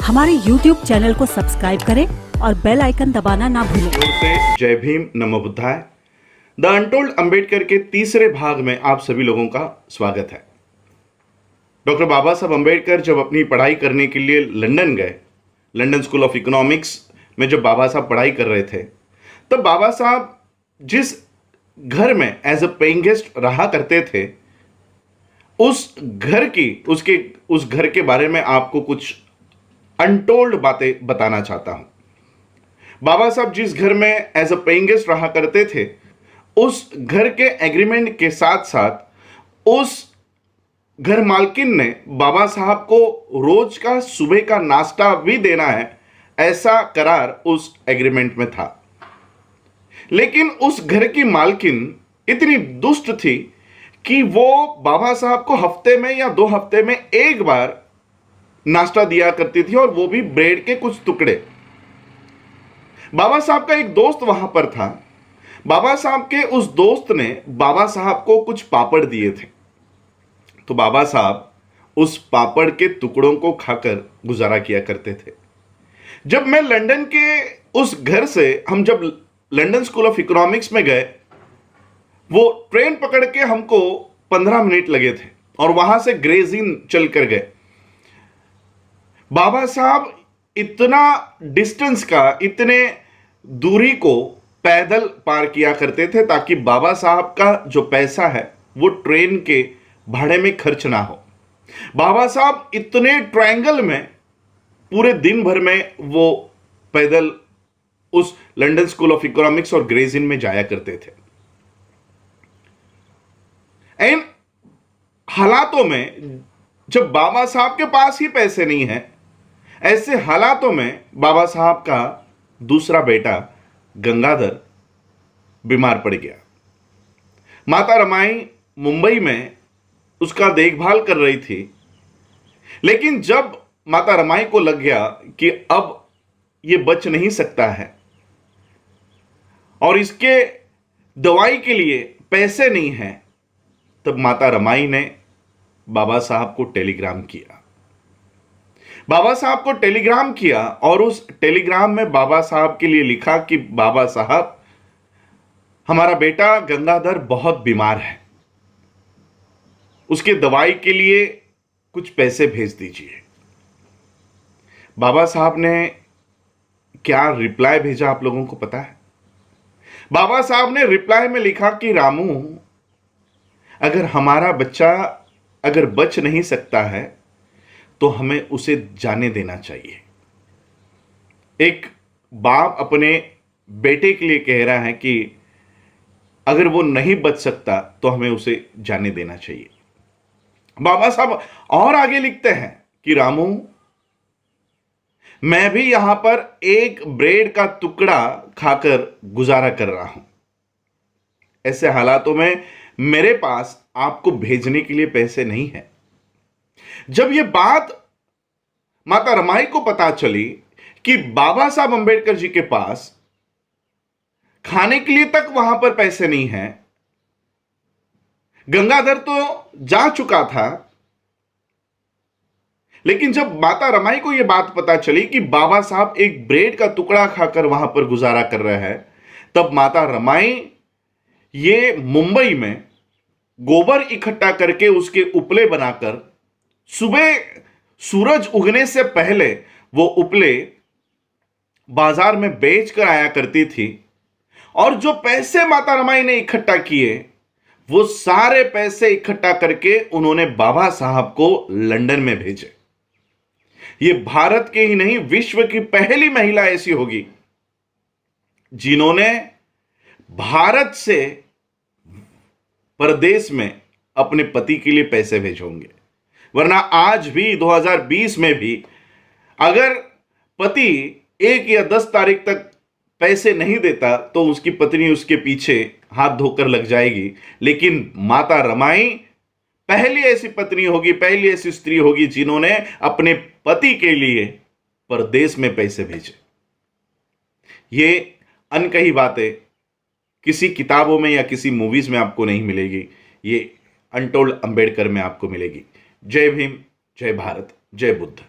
हमारे YouTube channel को subscribe करें और बेल आइकन दबाना ना भूलें। जय भीम, नमो बुद्धाय। द अनटोल्ड अंबेडकर के तीसरे भाग में आप सभी लोगों का स्वागत है। डॉक्टर बाबा साहब अंबेडकर जब अपनी पढ़ाई करने के लिए लंदन गए, लंदन स्कूल ऑफ इकोनॉमिक्स में जब बाबा साहब पढ़ाई कर रहे थे, तब बाबा साहब जिस घर में एज अ पेइंग गेस्ट रहा करते थे, उस घर के बारे में आपको कुछ अनटोल्ड बातें बताना चाहता हूं। बाबा साहब जिस घर में एज अ पेइंग गेस्ट रहा करते थे, उस घर के एग्रीमेंट के साथ साथ उस घर मालकिन ने बाबा साहब को रोज का सुबह का नाश्ता भी देना है, ऐसा करार उस एग्रीमेंट में था। लेकिन उस घर की मालकिन इतनी दुष्ट थी कि वो बाबा साहब को हफ्ते में या 2 हफ्ते में एक बार नाश्ता दिया करती थी, और वो भी ब्रेड के कुछ टुकड़े। बाबा साहब का एक दोस्त वहां पर था। बाबा साहब के उस दोस्त ने बाबा साहब को कुछ पापड़ दिए थे, तो बाबा साहब उस पापड़ के टुकड़ों को खाकर गुजारा किया करते थे। जब मैं लंदन के उस घर से हम जब लंदन स्कूल ऑफ इकोनॉमिक्स में गए, वो ट्रेन पकड़ के हमको 15 मिनट लगे थे और वहां से ग्रेज इन चल कर गए। बाबा साहब इतना डिस्टेंस का, इतने दूरी को पैदल पार किया करते थे ताकि बाबा साहब का जो पैसा है वो ट्रेन के भाड़े में खर्च ना हो। बाबा साहब इतने ट्रायंगल में पूरे दिन भर में वो पैदल उस लंदन स्कूल ऑफ इकोनॉमिक्स और ग्रेज इन में जाया करते थे। इन हालातों में जब बाबा साहब के पास ही पैसे नहीं है, ऐसे हालातों में बाबा साहब का दूसरा बेटा गंगाधर बीमार पड़ गया। माता रमाई मुंबई में उसका देखभाल कर रही थी, लेकिन जब माता रमाई को लग गया कि अब ये बच नहीं सकता है और इसके दवाई के लिए पैसे नहीं है, तब माता रमाई ने बाबा साहब को टेलीग्राम किया। बाबा साहब को टेलीग्राम किया और उस टेलीग्राम में बाबा साहब के लिए लिखा कि बाबा साहब, हमारा बेटा गंगाधर बहुत बीमार है, उसके दवाई के लिए कुछ पैसे भेज दीजिए। बाबा साहब ने क्या रिप्लाई भेजा आप लोगों को पता है? बाबा साहब ने रिप्लाई में लिखा कि रामू, अगर हमारा बच्चा अगर बच नहीं सकता है तो हमें उसे जाने देना चाहिए। एक बाप अपने बेटे के लिए कह रहा है कि अगर वो नहीं बच सकता तो हमें उसे जाने देना चाहिए। बाबा साहब और आगे लिखते हैं कि रामू, मैं भी यहां पर एक ब्रेड का टुकड़ा खाकर गुजारा कर रहा हूं। ऐसे हालातों में मेरे पास आपको भेजने के लिए पैसे नहीं है। जब यह बात माता रमाई को पता चली कि बाबा साहब अंबेडकर जी के पास खाने के लिए तक वहां पर पैसे नहीं है, गंगाधर तो जा चुका था, लेकिन जब माता रमाई को यह बात पता चली कि बाबा साहब एक ब्रेड का टुकड़ा खाकर वहां पर गुजारा कर रहे हैं, तब माता रमाई ये मुंबई में गोबर इकट्ठा करके उसके उपले बनाकर सुबह सूरज उगने से पहले वो उपले बाजार में बेच कर आया करती थी, और जो पैसे माता रमाई ने इकट्ठा किए वो सारे पैसे इकट्ठा करके उन्होंने बाबा साहब को लंदन में भेजे। ये भारत के ही नहीं, विश्व की पहली महिला ऐसी होगी जिन्होंने भारत से परदेश में अपने पति के लिए पैसे भेजे होंगे। वरना आज भी 2020 में भी अगर पति 1 या 10 तारीख तक पैसे नहीं देता तो उसकी पत्नी उसके पीछे हाथ धोकर लग जाएगी। लेकिन माता रमाई पहली ऐसी पत्नी होगी, पहली ऐसी स्त्री होगी जिन्होंने अपने पति के लिए परदेश में पैसे भेजे। ये अनकही बातें किसी किताबों में या किसी मूवीज में आपको नहीं मिलेगी, ये अनटोल्ड अंबेडकर में आपको मिलेगी। जय भीम, जय भारत, जय बुद्ध।